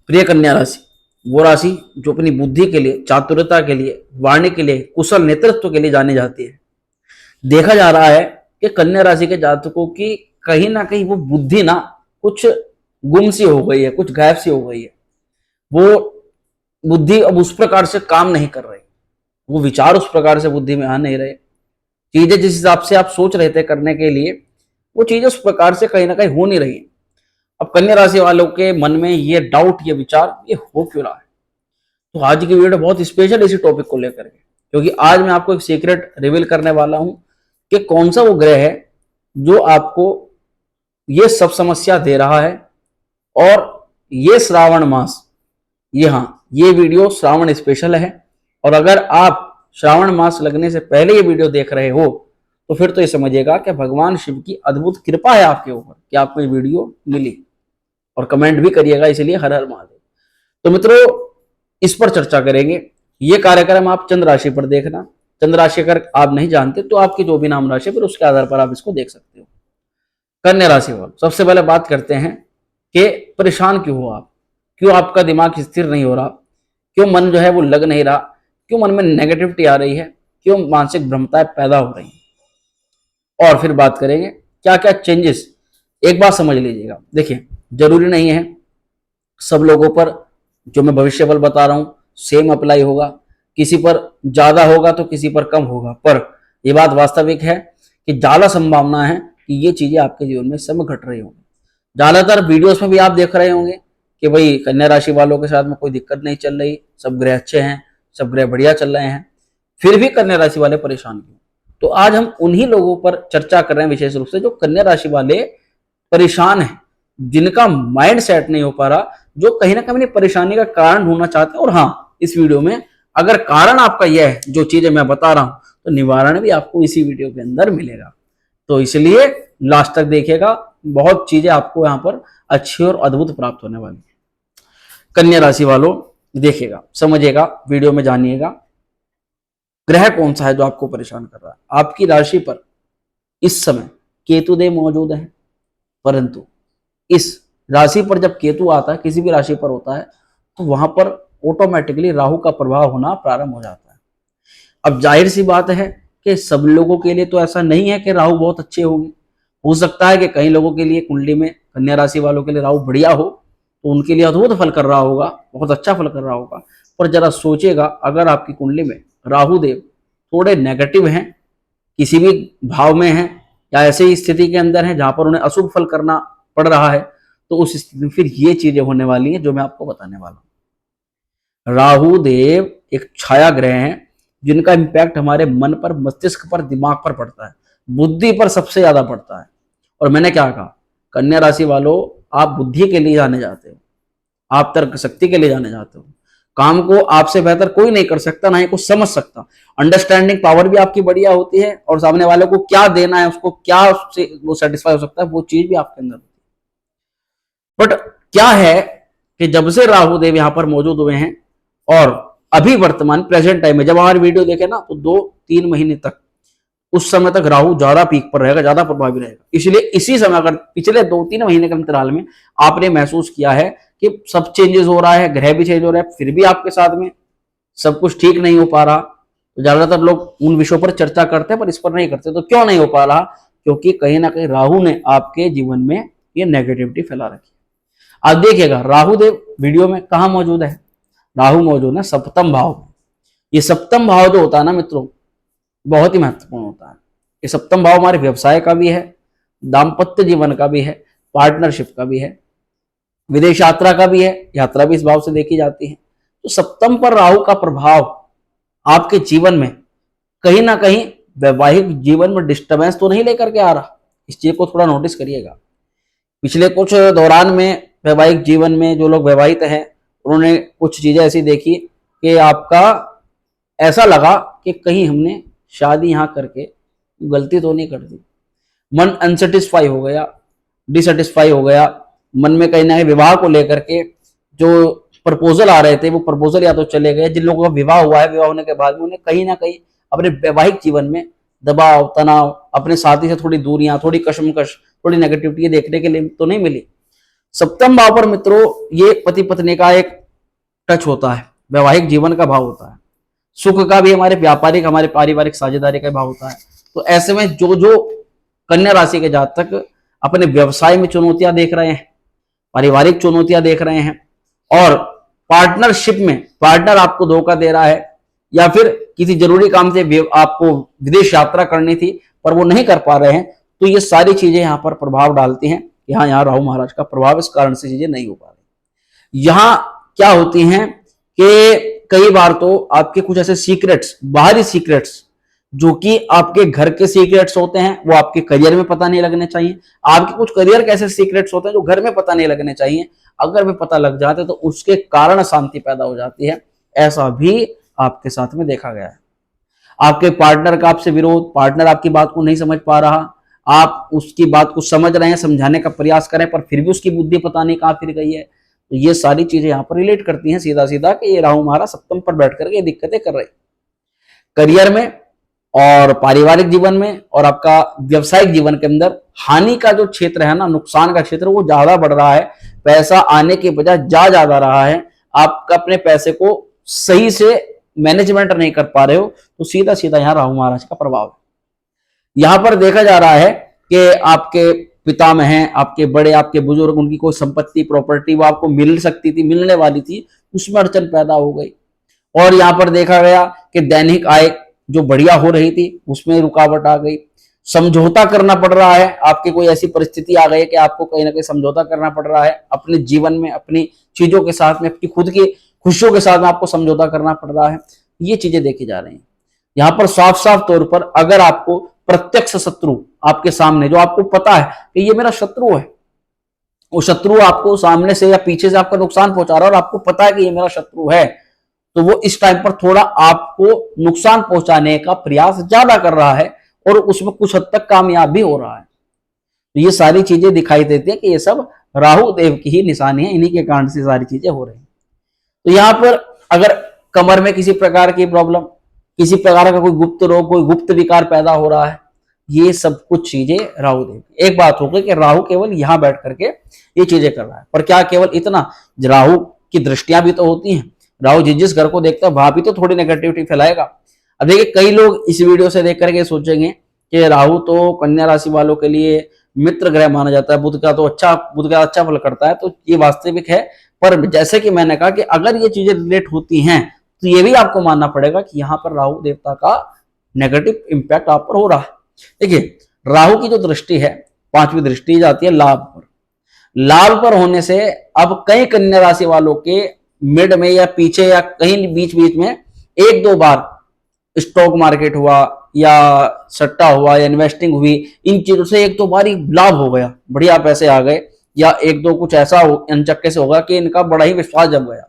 प्रिय कन्या राशि, वो राशि जो अपनी बुद्धि के लिए, चातुरता के लिए, वाणी के लिए, कुशल नेतृत्व के लिए जानी जाती है। देखा जा रहा है कि कन्या राशि के जातकों की कहीं ना कहीं वो बुद्धि ना कुछ गुम सी हो गई है, कुछ गायब सी हो गई है। वो बुद्धि अब उस प्रकार से काम नहीं कर रही, वो विचार उस प्रकार से बुद्धि में आ नहीं रहे। चीजें जिस हिसाब से आप सोच रहे थे करने के लिए, वो चीजें उस प्रकार से कहीं ना कहीं हो नहीं रही। अब कन्या राशि वालों के मन में ये डाउट, ये विचार, ये हो क्यों रहा है? तो आज की वीडियो बहुत स्पेशल इसी टॉपिक को लेकर के, क्योंकि आज मैं आपको एक सीक्रेट रिवील करने वाला हूं कि कौन सा वो ग्रह है जो आपको ये सब समस्या दे रहा है। और ये श्रावण मास, ये हाँ, ये वीडियो श्रावण स्पेशल है। और अगर आप श्रावण मास लगने से पहले ये वीडियो देख रहे हो तो फिर तो ये समझिएगा कि भगवान शिव की अद्भुत कृपा है आपके ऊपर कि आपको ये वीडियो मिली। और कमेंट भी करिएगा, इसलिए हर हर महादेव। तो मित्रों, इस पर चर्चा करेंगे। ये कार्यक्रम आप चंद्र राशि पर देखना। चंद्र राशि अगर आप नहीं जानते तो आपकी जो भी नाम राशि फिर उसके आधार पर आप इसको देख सकते हो। कन्या राशि वालों, सबसे पहले बात करते हैं कि परेशान क्यों हो आप, क्यों आपका दिमाग स्थिर नहीं हो रहा, क्यों मन जो है वो लग नहीं रहा, क्यों मन में नेगेटिविटी आ रही है, क्यों मानसिक भ्रमताएं पैदा हो रही हैं। और फिर बात करेंगे क्या क्या चेंजेस। एक बात समझ लीजिएगा, देखिए, जरूरी नहीं है सब लोगों पर जो मैं भविष्य बल बता रहा हूं सेम अप्लाई होगा। किसी पर ज्यादा होगा तो किसी पर कम होगा, पर यह बात वास्तविक है कि ज्यादा संभावना है कि ये चीजें आपके जीवन में समय घट रही होंगी। ज्यादातर वीडियोस में भी आप देख रहे होंगे कि भाई कन्या राशि वालों के साथ में कोई दिक्कत नहीं चल रही, सब ग्रह अच्छे हैं, सब ग्रह बढ़िया चल रहे हैं, फिर भी कन्या राशि वाले परेशान क्यों? तो आज हम उन्हीं लोगों पर चर्चा कर रहे हैं विशेष रूप से जो कन्या राशि वाले परेशान हैं, जिनका माइंड सेट नहीं हो पा रहा, जो कहीं ना कहीं अपनी परेशानी का कारण ढूंढना चाहते हैं। और हाँ, इस वीडियो में अगर कारण आपका यह है जो चीजें मैं बता रहा हूं तो निवारण भी आपको इसी वीडियो के अंदर मिलेगा। तो इसलिए लास्ट तक देखिएगा, बहुत चीजें आपको यहाँ पर अच्छी और अद्भुत प्राप्त होने वाली है। कन्या राशि वालों, देखिएगा, समझिएगा, वीडियो में जानिएगा ग्रह कौन सा है जो आपको परेशान कर रहा है। आपकी राशि पर इस समय केतुदेव मौजूद है, परंतु इस राशि पर जब केतु आता है, किसी भी राशि पर होता है, तो वहां पर ऑटोमेटिकली राहु का प्रभाव होना प्रारंभ हो जाता है। अब जाहिर सी बात है कि सब लोगों के लिए तो ऐसा नहीं है कि राहु बहुत अच्छे होंगे। हो सकता है कि कई लोगों के लिए कुंडली में कन्या राशि वालों के लिए राहु बढ़िया हो, तो उनके लिए अद्भुत फल कर रहा होगा, बहुत अच्छा फल कर रहा होगा। पर जरा सोचेगा, अगर आपकी कुंडली में राहु देव थोड़े नेगेटिव हैं, किसी भी भाव में हैं, या ऐसे ही स्थिति के अंदर हैं जहां पर उन्हें अशुभ फल करना पड़ रहा है, तो उस स्थिति में फिर ये चीजें होने वाली हैं जो मैं आपको बताने वाला हूं। राहु देव एक छाया ग्रह हैं जिनका इंपैक्ट हमारे मन पर, मस्तिष्क पर, दिमाग पर पड़ता है, बुद्धि पर सबसे ज्यादा पड़ता है। और मैंने क्या कहा, कन्या राशि वालों, आप बुद्धि के लिए जाने जाते हो, आप तर्क शक्ति के लिए जाने जाते हो। काम को आपसे बेहतर कोई नहीं कर सकता, ना ही कुछ समझ सकता। अंडरस्टैंडिंग पावर भी आपकी बढ़िया होती है, और सामने वाले को क्या देना है, उसको क्या उससे वो सेटिस्फाई हो सकता है, वो चीज भी आपके अंदर होती है। बट क्या है कि जब से राहु देव यहाँ पर मौजूद हुए हैं, और अभी वर्तमान प्रेजेंट टाइम में जब हमारी वीडियो देखे ना, तो 2-3 महीने तक, उस समय तक राहु ज्यादा पीक पर रहेगा, ज्यादा प्रभावी रहेगा। इसलिए इसी समय, अगर पिछले 2-3 महीने के अंतराल में आपने महसूस किया है कि सब चेंजेस हो रहा है, ग्रह भी चेंज हो रहा है, फिर भी आपके साथ में सब कुछ ठीक नहीं हो पा रहा, तो ज्यादातर लोग उन विषयों पर चर्चा करते हैं पर इस पर नहीं करते। तो क्यों नहीं हो पा रहा? क्योंकि कहीं ना कहीं राहु ने आपके जीवन में ये नेगेटिविटी फैला रखी है। अब देखिएगा, राहु देव वीडियो में कहाँ मौजूद है? राहु मौजूद है सप्तम भाव में। ये सप्तम भाव जो होता है ना मित्रों, बहुत ही महत्वपूर्ण होता है। ये सप्तम भाव हमारे व्यवसाय का भी है, दाम्पत्य जीवन का भी है, पार्टनरशिप का भी है, विदेश यात्रा का भी है, यात्रा भी इस भाव से देखी जाती है। तो सप्तम पर राहु का प्रभाव आपके जीवन में कहीं ना कहीं वैवाहिक जीवन में डिस्टर्बेंस तो नहीं लेकर के आ रहा, इस चीज को थोड़ा नोटिस करिएगा। पिछले कुछ दौरान में वैवाहिक जीवन में जो लोग वैवाहित हैं, उन्होंने कुछ चीजें ऐसी देखी कि आपका ऐसा लगा कि कहीं हमने शादी यहाँ करके गलती तो नहीं कर दी। मन अनसेटिस्फाई हो गया, डिससेटिस्फाई हो गया, मन में कहीं ना कहीं विवाह को लेकर के जो प्रपोजल आ रहे थे वो प्रपोजल या तो चले गए। जिन लोगों का विवाह हुआ है, विवाह होने के बाद में उन्हें कहीं ना कहीं अपने वैवाहिक जीवन में दबाव, तनाव, अपने साथी से थोड़ी दूरियां, थोड़ी कशमकश, थोड़ी नेगेटिविटी देखने के लिए तो नहीं मिली। सप्तम भाव पर मित्रों ये पति पत्नी का एक टच होता है, वैवाहिक जीवन का भाव होता है, सुख का भी, हमारे व्यापारिक हमारे पारिवारिक साझेदारी का भाव होता है। तो ऐसे में जो जो कन्या राशि के जातक अपने व्यवसाय में चुनौतियां देख रहे हैं, पारिवारिक चुनौतियां देख रहे हैं, और पार्टनरशिप में पार्टनर आपको धोखा दे रहा है, या फिर किसी जरूरी काम से आपको विदेश यात्रा करनी थी पर वो नहीं कर पा रहे हैं, तो ये सारी चीजें यहाँ पर प्रभाव डालती हैं। यहाँ राहु महाराज का प्रभाव, इस कारण से चीजें नहीं हो पा रही। यहाँ क्या होती हैं कि कई बार तो आपके कुछ ऐसे सीक्रेट्स, बाहरी सीक्रेट्स, जो कि आपके घर के सीक्रेट्स होते हैं, वो आपके करियर में पता नहीं लगने चाहिए। आपके कुछ करियर के ऐसे सीक्रेट्स होते हैं जो घर में पता नहीं लगने चाहिए, अगर वे पता लग जाते तो उसके कारण शांति पैदा हो जाती है। ऐसा भी आपके साथ में देखा गया है। आपके पार्टनर का आपसे विरोध, पार्टनर आपकी बात को नहीं समझ पा रहा, आप उसकी बात को समझ रहे हैं, समझाने का प्रयास करें, पर फिर भी उसकी बुद्धि पता नहीं कहां फिर गई है। तो ये सारी चीजें यहाँ पर रिलेट करती हैं सीधा सीधा कि ये राहु महाराज सप्तम पर बैठ करके ये दिक्कतें कर रहे हैं करियर में और पारिवारिक जीवन में, और आपका व्यवसायिक जीवन के अंदर हानि का जो क्षेत्र है ना, नुकसान का क्षेत्र, वो ज्यादा बढ़ रहा है। पैसा आने के बजाय जा ज्यादा रहा है। आप अपने पैसे को सही से मैनेजमेंट नहीं कर पा रहे हो, तो सीधा सीधा यहाँ राहु महाराज का प्रभाव है। यहां पर देखा जा रहा है कि आपके पिता में है, आपके बड़े, आपके बुजुर्ग, उनकी कोई संपत्ति प्रॉपर्टी वो आपको मिल सकती थी, मिलने वाली थी, उसमें अड़चन पैदा हो गई। और यहां पर देखा गया कि दैनिक आय जो बढ़िया हो रही थी उसमें रुकावट आ गई। समझौता करना पड़ रहा है, आपकी कोई ऐसी परिस्थिति आ गई कि आपको कहीं ना कहीं समझौता करना पड़ रहा है अपने जीवन में, अपनी चीजों के साथ में, अपनी खुद की खुशियों के साथ में आपको समझौता करना पड़ रहा है। ये चीजें देखी जा रही हैं। यहाँ पर साफ साफ तौर पर अगर आपको प्रत्यक्ष शत्रु आपके सामने, जो आपको पता है कि ये मेरा शत्रु है, वो शत्रु आपको सामने से या पीछे से आपका नुकसान पहुंचा रहा है और आपको पता है कि ये मेरा शत्रु है, तो वो इस टाइम पर थोड़ा आपको नुकसान पहुंचाने का प्रयास ज्यादा कर रहा है और उसमें कुछ हद तक कामयाब भी हो रहा है। तो ये सारी चीजें दिखाई देती है कि ये सब राहु देव की ही निशानी है, इन्हीं के कारण से सारी चीजें हो रही हैं। तो यहाँ पर अगर कमर में किसी प्रकार की प्रॉब्लम, किसी प्रकार का कोई गुप्त रोग, कोई गुप्त विकार पैदा हो रहा है, ये सब कुछ चीजें राहु देव। एक बात हो गई कि राहु केवल यहां बैठ करके ये चीजें कर रहा है, पर क्या केवल इतना? राहु की दृष्टियां भी तो होती हैं। राहु जिस घर को देखता है वहां भी तो थोड़ी नेगेटिविटी फैलाएगा। अब देखिए, कई लोग इस वीडियो से देख करके सोचेंगे कि राहु तो कन्या राशि वालों के लिए मित्र ग्रह माना जाता है, बुध का अच्छा फल करता है, तो ये वास्तविक है। पर जैसे कि मैंने कहा कि अगर ये चीजें रिलेट होती हैं तो ये भी आपको मानना पड़ेगा कि यहाँ पर राहु देवता का नेगेटिव इंपैक्ट आप पर हो रहा है। देखिए, राहु की जो दृष्टि है, पांचवी दृष्टि जाती है लाभ पर। लाभ पर होने से अब कई कन्या राशि वालों के मिड में या पीछे या कहीं बीच बीच में एक दो बार स्टॉक मार्केट हुआ या सट्टा हुआ या इन्वेस्टिंग हुई, इन चीजों से एक दो बार ही लाभ हो गया, बढ़िया पैसे आ गए, या एक दो कुछ ऐसा अनचक्के से होगा कि इनका बड़ा ही विश्वास जम गया।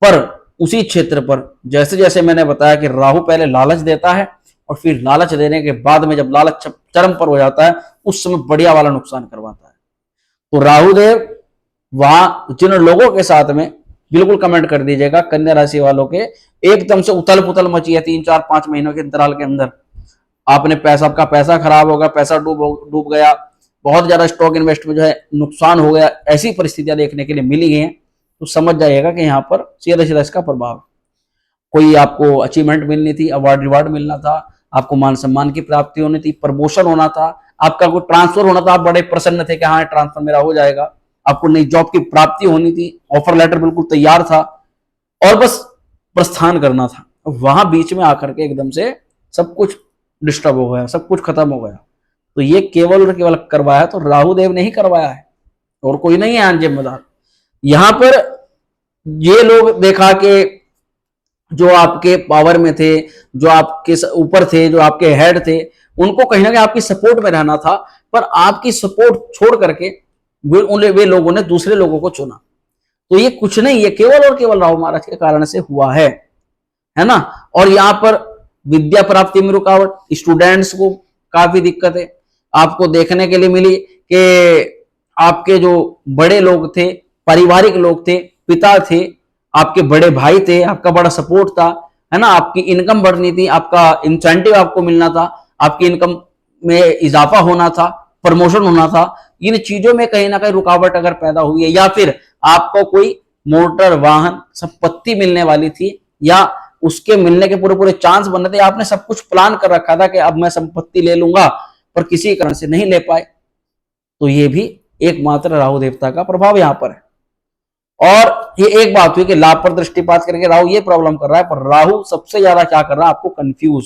पर उसी क्षेत्र पर जैसे जैसे मैंने बताया कि राहु पहले लालच देता है और फिर लालच देने के बाद में जब लालच चरम पर हो जाता है उस समय बढ़िया वाला नुकसान करवाता है। तो राहु देव वहां जिन लोगों के साथ में, बिल्कुल कमेंट कर दीजिएगा, कन्या राशि वालों के एकदम से उथल पुथल मची है 3-4-5 महीनों के अंतराल के अंदर, आपने आपका पैसा खराब होगा, पैसा डूब गया, बहुत ज्यादा स्टॉक इन्वेस्ट में जो है नुकसान हो गया, ऐसी परिस्थितियां देखने के लिए मिली हैं, तो समझ जाइएगा कि यहाँ पर सीधा सीधा इसका प्रभाव। कोई आपको अचीवमेंट मिलनी थी, अवार्ड रिवार्ड मिलना था, आपको मान सम्मान की प्राप्ति होनी थी, प्रमोशन होना था, आपका कोई ट्रांसफर होना था, आप बड़े प्रसन्न थे कि हाँ ट्रांसफर मेरा हो जाएगा, आपको नई जॉब की प्राप्ति होनी थी, ऑफर लेटर बिल्कुल तैयार था और बस प्रस्थान करना था, वहां बीच में आकर के एकदम से सब कुछ डिस्टर्ब हो गया, सब कुछ खत्म हो गया। तो ये केवल और केवल करवाया तो राहु देव ने ही करवाया है और कोई नहीं है जिम्मेदार। यहां पर ये लोग देखा कि जो आपके पावर में थे, जो आपके ऊपर थे, जो आपके हेड थे, उनको कहीं ना कहीं आपकी सपोर्ट में रहना था, पर आपकी सपोर्ट छोड़ करके वे लोगों ने दूसरे लोगों को चुना। तो ये कुछ नहीं, ये केवल और केवल राहु महाराज के कारण से हुआ है ना। और यहाँ पर विद्या प्राप्ति में रुकावट, स्टूडेंट्स को काफी दिक्कत है आपको देखने के लिए मिली कि आपके जो बड़े लोग थे, पारिवारिक लोग थे, पिता थे, आपके बड़े भाई थे, आपका बड़ा सपोर्ट था, है ना, आपकी इनकम बढ़नी थी, आपका इंसेंटिव आपको मिलना था, आपकी इनकम में इजाफा होना था, प्रमोशन होना था, इन चीजों में कहीं ना कहीं रुकावट अगर पैदा हुई है, या फिर आपको कोई मोटर वाहन संपत्ति मिलने वाली थी, या उसके मिलने के पूरे पूरे चांस बन रहे थे, आपने सब कुछ प्लान कर रखा था कि अब मैं संपत्ति ले लूंगा, पर किसी कारण से नहीं ले पाए, तो ये भी एकमात्र राहु देवता का प्रभाव यहां पर है। और ये एक बात हुई कि लाभ पर दृष्टिपात करके राहु ये प्रॉब्लम कर रहा है, पर राहु सबसे ज्यादा क्या कर रहा है, आपको कंफ्यूज,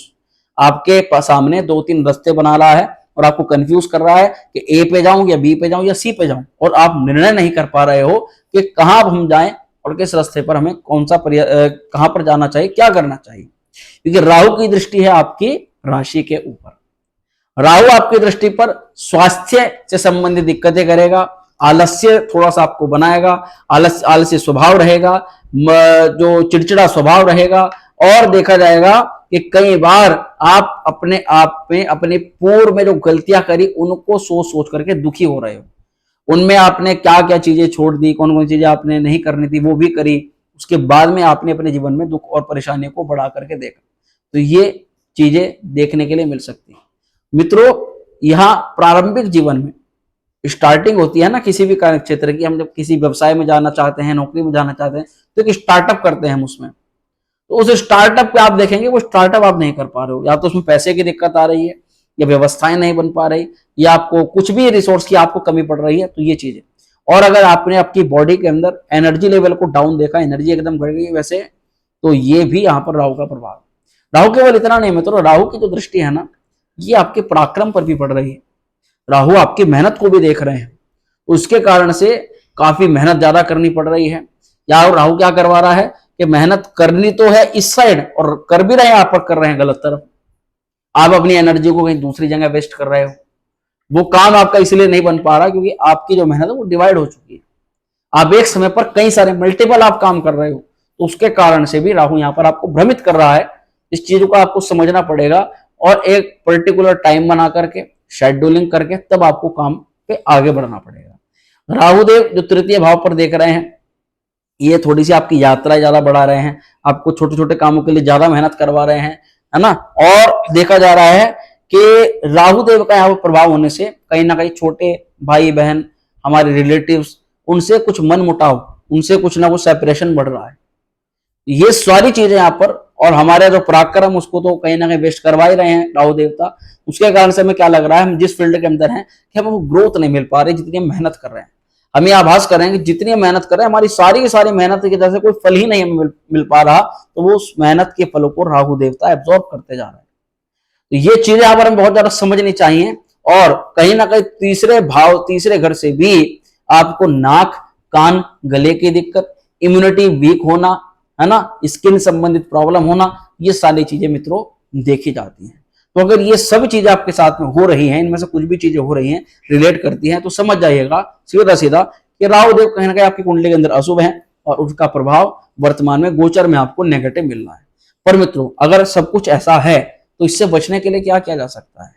आपके सामने दो तीन रास्ते बना रहा है और आपको कंफ्यूज कर रहा है कि ए पे जाऊं या बी पे जाऊं या सी पे जाऊं, और आप निर्णय नहीं कर पा रहे हो कि कहां हम जाएं और किस रास्ते पर हमें कौन सा कहां पर जाना चाहिए, क्या करना चाहिए, क्योंकि राहु की दृष्टि है आपकी राशि के ऊपर। राहु आपकी दृष्टि पर स्वास्थ्य से संबंधित दिक्कतें करेगा, आलस्य थोड़ा सा आपको बनाएगा, आलस्य स्वभाव रहेगा, जो चिड़चिड़ा स्वभाव रहेगा, और देखा जाएगा कि कई बार आप अपने आप में अपने पूर्व में जो गलतियां करी उनको सोच सोच करके दुखी हो रहे हो, उनमें आपने क्या क्या चीजें छोड़ दी, कौन कौन चीजें आपने नहीं करनी थी वो भी करी, उसके बाद में आपने अपने जीवन में दुख और परेशानियों को बढ़ा करके देखा, तो ये चीजें देखने के लिए मिल सकती है। मित्रों, यहाँ प्रारंभिक जीवन में स्टार्टिंग होती है ना किसी भी कार्य क्षेत्र की, हम जब किसी व्यवसाय में जाना चाहते हैं, नौकरी में जाना चाहते हैं, तो एक स्टार्टअप करते हैं हम उसमें, तो उस स्टार्टअप पे आप देखेंगे वो स्टार्टअप आप नहीं कर पा रहे हो, या तो उसमें पैसे की दिक्कत आ रही है, या व्यवस्थाएं नहीं बन पा रही, या आपको कुछ भी रिसोर्स की आपको कमी पड़ रही है, तो ये चीजें। और अगर आपने आपकी बॉडी के अंदर एनर्जी लेवल को डाउन देखा, एनर्जी एकदम घट गई वैसे, तो ये भी यहाँ पर राहु का प्रभाव। राहु केवल इतना नहीं मित्रों, राहु की जो दृष्टि है ना, ये आपके पराक्रम पर भी पड़ रही है, राहु आपकी मेहनत को भी देख रहे हैं, उसके कारण से काफी मेहनत ज्यादा करनी पड़ रही है। या राहु क्या करवा रहा है कि मेहनत करनी तो है इस साइड, और कर भी रहे हैं, आप कर रहे हैं गलत तरफ, आप अपनी एनर्जी को कहीं दूसरी जगह वेस्ट कर रहे हो, वो काम आपका इसलिए नहीं बन पा रहा क्योंकि आपकी जो मेहनत है वो डिवाइड हो चुकी है, आप एक समय पर कई सारे मल्टीपल आप काम कर रहे हो, तो उसके कारण से भी राहु यहाँ पर आपको भ्रमित कर रहा है। इस चीज को आपको समझना पड़ेगा, और एक पर्टिकुलर टाइम बना करके शेड्यूलिंग करके तब आपको काम पे आगे बढ़ना पड़ेगा। राहुदेव जो तृतीय भाव पर देख रहे हैं, ये थोड़ी सी आपकी यात्राएं ज्यादा बढ़ा रहे हैं, आपको छोटे छोटे कामों के लिए ज्यादा मेहनत करवा रहे हैं, है ना। और देखा जा रहा है कि राहुदेव का यहाँ पर प्रभाव होने से कहीं ना कहीं छोटे भाई बहन, हमारे रिलेटिव्स, उनसे कुछ मन मुटाव, उनसे कुछ ना कुछ सेपरेशन बढ़ रहा है, ये सारी चीजें यहाँ पर। और हमारे जो पराक्रम उसको तो कहीं ना कहीं वेस्ट करवा ही रहे हैं राहु देवता, उसके कारण से हमें क्या लग रहा है, हम जिस फील्ड के अंदर हैं कि हमको ग्रोथ नहीं मिल पा रही जितनी हम मेहनत कर रहे हैं। हम ये आभास कर रहे हैं कि जितनी हम मेहनत कर रहे हैं, हमारी सारी की सारी मेहनत की वजह से कोई फल ही नहीं हमें मिल पा रहा, तो वो उस मेहनत के फलों को राहु देवता एब्जॉर्ब करते जा रहे हैं। तो ये चीजें यहाँ पर हमें बहुत ज्यादा समझनी चाहिए। और कहीं ना कहीं तीसरे भाव, तीसरे घर से भी आपको नाक, कान, गले की दिक्कत, इम्यूनिटी वीक होना, है ना, स्किन संबंधित प्रॉब्लम होना, ये सारी चीजें मित्रों देखी जाती हैं। तो अगर ये सब चीजें आपके साथ में हो रही हैं, इनमें से कुछ भी चीजें हो रही हैं, रिलेट करती हैं, तो समझ जाइएगा सीधा सीधा कि राहु देव कहीं ना कहीं आपकी कुंडली के अंदर अशुभ है, और उसका प्रभाव वर्तमान में गोचर में आपको नेगेटिव मिल रहा है। पर मित्रों, अगर सब कुछ ऐसा है तो इससे बचने के लिए क्या किया जा सकता है?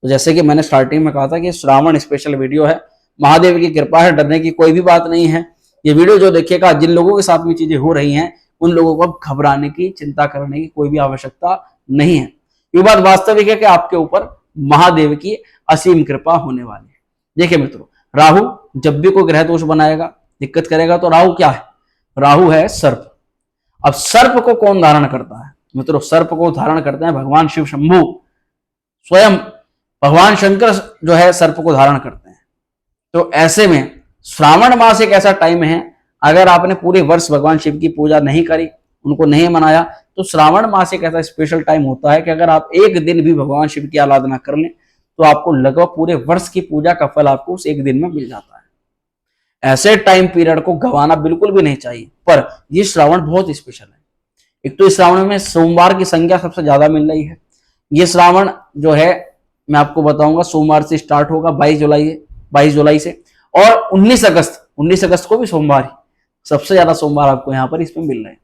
तो जैसे कि मैंने स्टार्टिंग में कहा था कि श्रावण स्पेशल वीडियो है, महादेव की कृपा है, डरने की कोई भी बात नहीं है। ये वीडियो जो देखिएगा, जिन लोगों के साथ में चीजें हो रही हैं, उन लोगों को अब घबराने की, चिंता करने की कोई भी आवश्यकता नहीं है। ये बात वास्तविक है कि आपके ऊपर महादेव की असीम कृपा होने वाली है। देखिए मित्रों, राहु जब भी कोई ग्रह दोष बनाएगा, दिक्कत करेगा, तो राहु क्या है? राहु है सर्प। अब सर्प को कौन धारण करता है मित्रों? सर्प को धारण करते हैं भगवान शिव शंभु, स्वयं भगवान शंकर जो है सर्प को धारण करते हैं। तो ऐसे में श्रावण मास एक ऐसा टाइम है, अगर आपने पूरे वर्ष भगवान शिव की पूजा नहीं करी, उनको नहीं मनाया, तो श्रावण मास एक ऐसा स्पेशल टाइम होता है कि अगर आप एक दिन भी भगवान शिव की आराधना कर लें, तो आपको लगभग पूरे वर्ष की पूजा का फल आपको उस एक दिन में मिल जाता है। ऐसे टाइम पीरियड को गंवाना बिल्कुल भी नहीं चाहिए। पर ये श्रावण बहुत स्पेशल है। एक तो इस श्रावण में सोमवार की संख्या सबसे ज्यादा मिल रही है। ये श्रावण जो है, मैं आपको बताऊंगा, सोमवार से स्टार्ट होगा 22 जुलाई से, और 19 अगस्त को भी सोमवार ही, सबसे ज्यादा सोमवार आपको यहाँ पर इसमें मिल रहे हैं।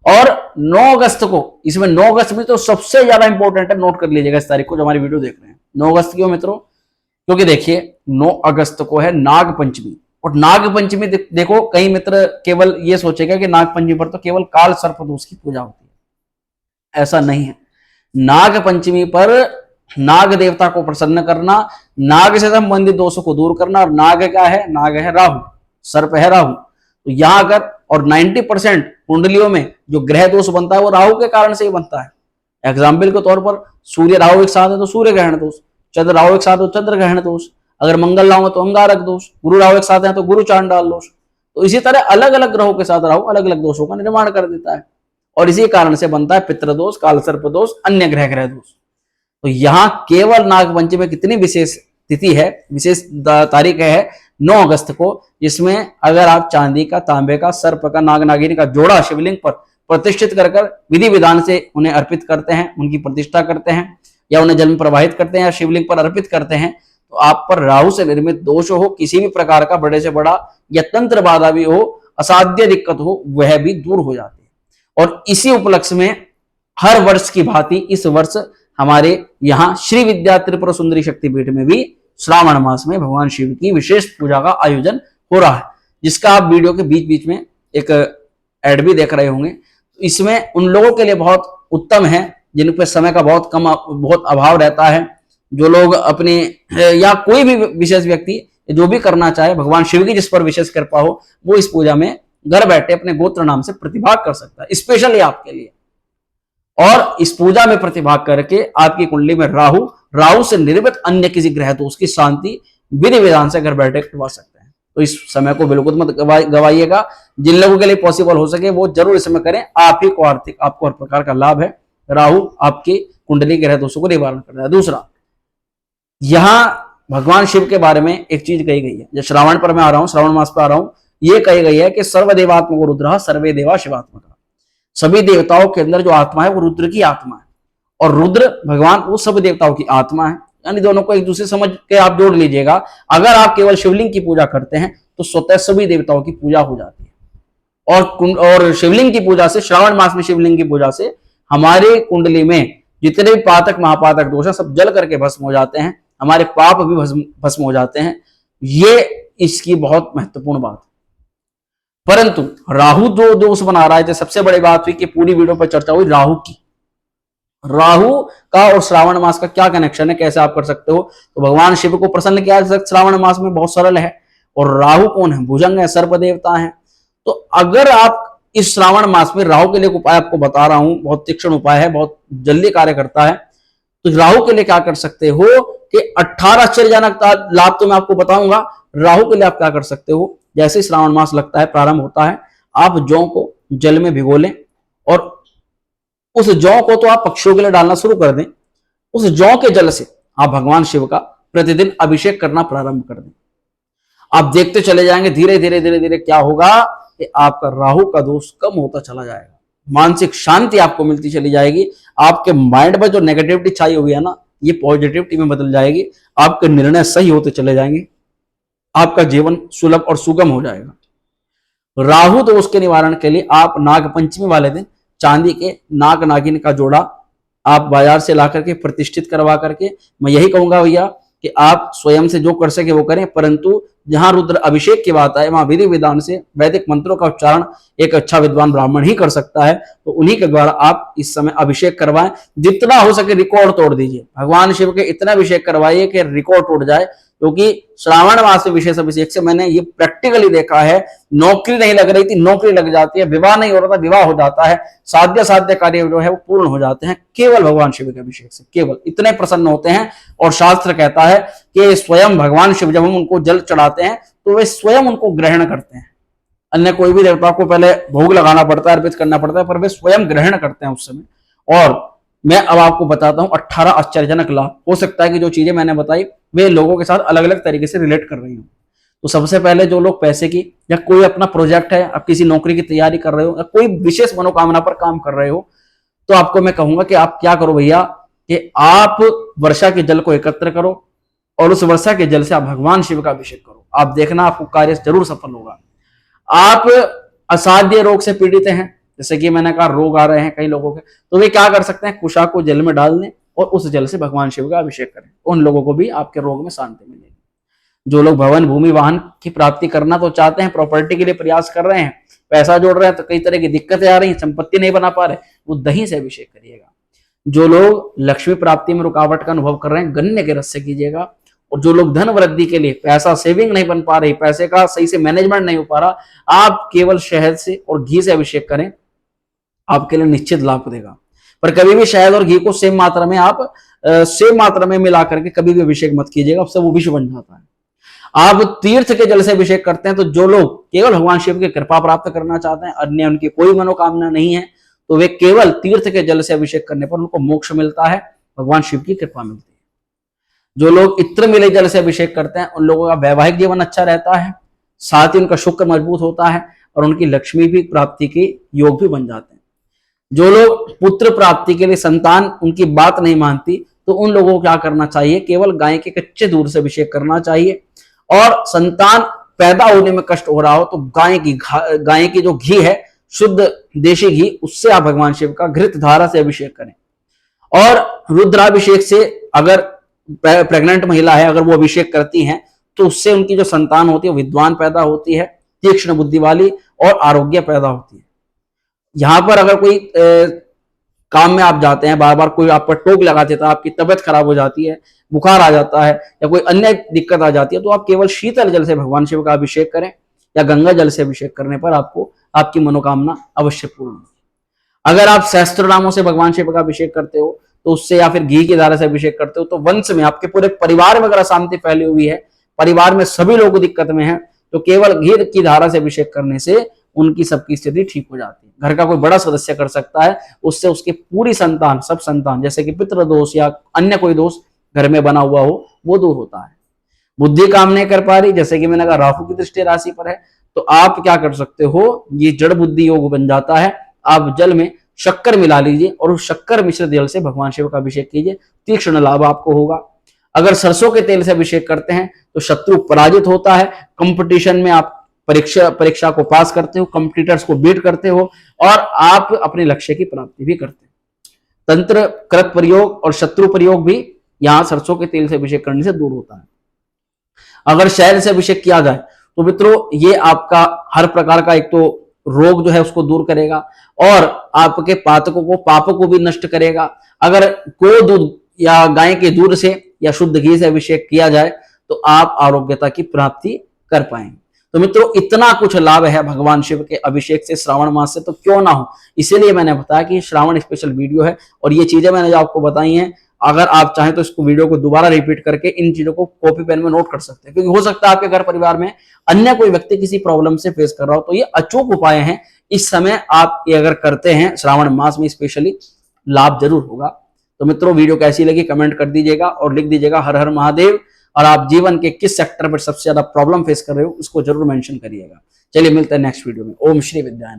और 9 अगस्त को, इसमें 9 अगस्त में तो सबसे ज्यादा इंपॉर्टेंट है, नोट कर लीजिएगा इस तारीख को जो हमारी वीडियो देख रहे हैं। 9 अगस्त क्यों मित्रों? क्योंकि देखिए 9 अगस्त को है नाग पंचमी। और नाग पंचमी देखो, कई मित्र केवल ये सोचेगा कि नाग पंचमी पर तो केवल काल सर्पदोष की पूजा होती है। ऐसा नहीं है। नाग पंचमी पर नाग देवता को प्रसन्न करना, नाग से संबंधित दोषों को दूर करना। और नाग क्या है? नाग है राहु, सर्प है राहु। तो यहां अगर और 90% कुंडलियों में जो ग्रह दोष बनता है वो राहु के कारण से ही बनता है। एग्जाम्पल के तौर पर सूर्य राहु एक साथ है तो सूर्य ग्रहण दोष, चंद्र राहु एक साथ है तो चंद्र ग्रहण दोष, अगर मंगल राहु है तो अंगारक दोष, गुरु राहु एक साथ है तो गुरु चांडाल दोष। तो इसी तरह अलग अलग ग्रहों के साथ राहु अलग अलग दोषों का निर्माण कर देता है और इसी कारण से बनता है पितृदोष, कालसर्प दोष, अन्य ग्रह दोष। तो यहाँ केवल नागपंचमी में कितनी विशेष तिथि है, विशेष तारीख है 9 अगस्त को, जिसमें अगर आप चांदी का, तांबे का, सर्प का, नाग नागिनी का जोड़ा शिवलिंग पर प्रतिष्ठित कर विधि विधान से उन्हें अर्पित करते हैं, उनकी प्रतिष्ठा करते हैं या उन्हें जल में प्रवाहित करते हैं या शिवलिंग पर अर्पित करते हैं, तो आप पर राहु से निर्मित दोष हो, किसी भी प्रकार का बड़े से बड़ा या तंत्र बाधा भी हो, असाध्य दिक्कत हो, वह भी दूर हो जाती है। और इसी उपलक्ष्य में हर वर्ष की भांति इस वर्ष हमारे यहाँ श्री विद्या त्रिपुर सुंदरी शक्तिपीठ में भी श्रावण मास में भगवान शिव की विशेष पूजा का आयोजन हो रहा है, जिसका आप वीडियो के बीच बीच में एक एड भी देख रहे होंगे। इसमें उन लोगों के लिए बहुत उत्तम है जिन पे समय का बहुत अभाव रहता है, जो लोग अपने या कोई भी विशेष व्यक्ति जो भी करना चाहे, भगवान शिव की जिस पर विशेष कृपा हो, वो इस पूजा में घर बैठे अपने गोत्र नाम से प्रतिभाग कर सकता है, स्पेशली आपके लिए। और इस पूजा में प्रतिभाग करके आपकी कुंडली में राहु से निर्मित अन्य किसी ग्रह दोष की शांति विधि विधान से घर बैठे करवा सकते हैं। तो इस समय को बिल्कुल मत गवाइएगा। जिन लोगों के लिए पॉसिबल हो सके वो जरूर इस समय करें। आप ही को आपको हर प्रकार का लाभ है। राहु आपकी कुंडली ग्रह दोषों को निवारण करता है। दूसरा, यहां भगवान शिव के बारे में एक चीज कही गई है, जब श्रावण पर मैं आ रहा हूं, श्रावण मास पर आ रहा हूं, ये कही गई है कि सर्वदेवात्मको रुद्र सर्वे देवा शिवात्मक। सभी देवताओं के अंदर जो आत्मा है वो रुद्र की आत्मा है, और रुद्र भगवान वो सब देवताओं की आत्मा है। यानी दोनों को एक दूसरे समझ के आप जोड़ लीजिएगा। अगर आप केवल शिवलिंग की पूजा करते हैं तो स्वतः सभी देवताओं की पूजा हो जाती है। और शिवलिंग की पूजा से, श्रावण मास में शिवलिंग की पूजा से हमारे कुंडली में जितने भी पातक महापातक दोष है सब जल करके भस्म हो जाते हैं, हमारे पाप भी भस्म हो जाते हैं। ये इसकी बहुत महत्वपूर्ण बात है। परंतु राहु जो दोष बना रहा है, तो सबसे बड़ी बात हुई कि पूरी वीडियो पर चर्चा हुई राहु की। राहु का और श्रावण मास का क्या कनेक्शन है, कैसे आप कर सकते हो? तो भगवान शिव को प्रसन्न किया जा सकता श्रावण मास में, बहुत सरल है। और राहु कौन है? भुजंग है, सर्प देवता है। तो अगर आप इस श्रावण मास में, राहु के लिए उपाय आपको बता रहा हूं, बहुत तीक्ष्ण उपाय है, बहुत जल्दी कार्य करता है। तो राहु के लिए क्या कर सकते हो कि 18 आश्चर्यजनक लाभ तो मैं आपको बताऊंगा। राहु के लिए आप क्या कर सकते हो, जैसे श्रावण मास लगता है, प्रारंभ होता है, आप जौ को जल में भिगो लें और उस जौ को तो आप पक्षियों के लिए डालना शुरू कर दें। उस जौ के जल से आप भगवान शिव का प्रतिदिन अभिषेक करना प्रारंभ कर दें। आप देखते चले जाएंगे धीरे धीरे धीरे धीरे क्या होगा कि आपका राहु का दोष कम होता चला जाएगा, मानसिक शांति आपको मिलती चली जाएगी। आपके माइंड में जो नेगेटिविटी छाई हुई है ना, ये पॉजिटिविटी में बदल जाएगी। आपके निर्णय सही होते चले जाएंगे, आपका जीवन सुलभ और सुगम हो जाएगा। राहु दोष के निवारण के लिए आप नागपंचमी वाले दिन चांदी के नाग नागिन का जोड़ा आप बाजार से ला करके प्रतिष्ठित करवा करके, मैं यही कहूंगा भैया कि आप स्वयं से जो कर सके वो करें, परंतु जहां रुद्र अभिषेक की बात आए वहां विधि विधान से वैदिक मंत्रों का उच्चारण एक अच्छा विद्वान ब्राह्मण ही कर सकता है। तो उन्हीं के द्वारा आप इस समय अभिषेक करवाएं। जितना हो सके रिकॉर्ड तोड़ दीजिए, भगवान शिव के इतना अभिषेक करवाइए कि रिकॉर्ड टूट जाए। क्योंकि श्रावण मास में विशेष अभिषेक से मैंने ये प्रैक्टिकली देखा है, नौकरी नहीं लग रही थी, नौकरी लग जाती है, विवाह नहीं हो रहा था, विवाह हो जाता है, साध्य कार्य जो है वो पूर्ण हो जाते हैं केवल भगवान शिव के अभिषेक से। केवल इतने प्रसन्न होते हैं। और शास्त्र कहता है कि स्वयं भगवान शिव जब हम उनको जल चढ़ाते हैं तो वे स्वयं उनको ग्रहण करते हैं। अन्य कोई भी देवता को पहले भोग लगाना पड़ता है, अर्पित करना पड़ता है, पर वे स्वयं ग्रहण करते हैं उस समय। और मैं अब आपको बताता हूं 18 आश्चर्यजनक लाभ। हो सकता है कि जो चीजें मैंने बताई वे लोगों के साथ अलग अलग तरीके से रिलेट कर रही हूं। तो सबसे पहले जो लोग पैसे की या कोई अपना प्रोजेक्ट है, आप किसी नौकरी की तैयारी कर रहे हो या कोई विशेष मनोकामना पर काम कर रहे हो, तो आपको मैं कहूंगा कि आप क्या करो भैया कि आप वर्षा के जल को एकत्र करो और उस वर्षा के जल से आप भगवान शिव का अभिषेक करो। आप देखना आपको कार्य जरूर सफल होगा। आप असाध्य रोग से पीड़ित हैं, जैसे कि मैंने कहा रोग आ रहे हैं कई लोगों के, तो वे क्या कर सकते हैं, कुशा को जल में डाल दें और उस जल से भगवान शिव का अभिषेक करें। उन लोगों को भी आपके रोग में शांति मिलेगी। जो लोग भवन भूमि वाहन की प्राप्ति करना तो चाहते हैं, प्रॉपर्टी के लिए प्रयास कर रहे हैं, पैसा जोड़ रहे हैं, तो कई तरह की दिक्कतें आ रही हैं, संपत्ति नहीं बना पा रहे, वो दही से अभिषेक करिएगा। जो लोग लक्ष्मी प्राप्ति में रुकावट का अनुभव कर रहे हैं, गन्ने के रस से कीजिएगा। और जो लोग धन वृद्धि के लिए पैसा सेविंग नहीं बन पा रही, पैसे का सही से मैनेजमेंट नहीं हो पा रहा, आप केवल शहद से और घी से अभिषेक करें, आपके लिए निश्चित लाभ देगा। पर कभी भी शहद और घी को सेम मात्रा में आप सेम मात्रा में मिला करके कभी भी अभिषेक मत कीजिएगा, उससे वो विष बन जाता है। आप तीर्थ के जल से अभिषेक करते हैं, तो जो लोग केवल भगवान शिव की कृपा प्राप्त करना चाहते हैं, अन्य उनकी कोई मनोकामना नहीं है, तो वे केवल तीर्थ के जल से अभिषेक करने पर उनको मोक्ष मिलता है, भगवान शिव की कृपा मिलती है। जो लोग इत्र मिले जल से अभिषेक करते हैं, उन लोगों का वैवाहिक जीवन अच्छा रहता है, साथ ही उनका शुक्र मजबूत होता है और उनकी लक्ष्मी भी प्राप्ति के योग भी बन जाते हैं। जो लोग पुत्र प्राप्ति के लिए संतान उनकी बात नहीं मानती, तो उन लोगों को क्या करना चाहिए, केवल गाय के कच्चे दूध से अभिषेक करना चाहिए। और संतान पैदा होने में कष्ट हो रहा हो, तो गाय की जो घी है, शुद्ध देशी घी, उससे आप भगवान शिव का घृत धारा से अभिषेक करें। और रुद्राभिषेक से अगर प्रेग्नेंट महिला है, अगर वो अभिषेक करती हैं, तो उससे उनकी जो संतान होती है विद्वान पैदा होती है, तीक्ष्ण बुद्धि वाली, और आरोग्य पैदा होती है। यहां पर अगर कोई काम में आप जाते हैं, बार बार कोई आप पर टोक लगा देता है, आपकी तबियत खराब हो जाती है, बुखार आ जाता है या कोई अन्य दिक्कत आ जाती है, तो आप केवल शीतल जल से भगवान शिव का अभिषेक करें या गंगा जल से अभिषेक करने पर आपको आपकी मनोकामना अवश्य पूर्ण होगी। अगर आप सहस्त्र नामों से भगवान शिव का अभिषेक करते हो, तो उससे या फिर घी की धारा से अभिषेक करते हो, तो वंश में आपके पूरे परिवार में अगर अशांति फैली हुई है, परिवार में सभी लोग दिक्कत में है, तो केवल घी की धारा से अभिषेक करने से उनकी सबकी स्थिति ठीक हो जाती है। घर का कोई बड़ा सदस्य कर सकता है, उससे उसकी पूरी संतान, सब संतान, जैसे कि पितृ दोष या अन्य कोई दोष घर में बना हुआ हो, वो दूर होता है। बुद्धि काम नहीं कर पा रही, जैसे कि मैंने कहा राहु की दृष्टि राशि पर है, तो आप क्या कर सकते हो, ये जड़ बुद्धि योग बन जाता है। आप जल में शक्कर मिला लीजिए और उस शक्कर मिश्रित जल से भगवान शिव का अभिषेक कीजिए, तीक्ष्ण लाभ आपको होगा। अगर सरसों के तेल से अभिषेक करते हैं, तो शत्रु पराजित होता है, कंपटीशन में आप परीक्षा को पास करते हो, कंपटीटर्स को बीट करते हो और आप अपने लक्ष्य की प्राप्ति भी करते हैं। तंत्र कृत प्रयोग और शत्रु प्रयोग भी यहां सरसों के तेल से अभिषेक करने से दूर होता है। अगर शहद से अभिषेक किया जाए, तो मित्रों ये आपका हर प्रकार का एक तो रोग जो है उसको दूर करेगा और आपके पातकों को, पापों को भी नष्ट करेगा। अगर गो दूध या गाय के दूध से या शुद्ध घी से अभिषेक किया जाए, तो आप आरोग्यता की प्राप्ति कर पाएंगे। तो मित्रों इतना कुछ लाभ है भगवान शिव के अभिषेक से श्रावण मास से, तो क्यों ना हो, इसीलिए मैंने बताया कि श्रावण स्पेशल वीडियो है। और ये चीजें मैंने जो आपको बताई हैं, अगर आप चाहें तो इसको वीडियो को दोबारा रिपीट करके इन चीजों को कॉपी पेन में नोट कर सकते हैं, क्योंकि हो सकता है आपके घर परिवार में अन्य कोई व्यक्ति किसी प्रॉब्लम से फेस कर रहा हो। तो ये अचूक उपाय हैं, इस समय आप ये अगर करते हैं श्रावण मास में स्पेशली, लाभ जरूर होगा। तो मित्रों वीडियो कैसी लगी कमेंट कर दीजिएगा और लिख दीजिएगा हर हर महादेव, और आप जीवन के किस सेक्टर पर सबसे ज्यादा प्रॉब्लम फेस कर रहे हो उसको जरूर मेंशन करिएगा। चलिए मिलते हैं नेक्स्ट वीडियो में। ओम श्री विद्यायन।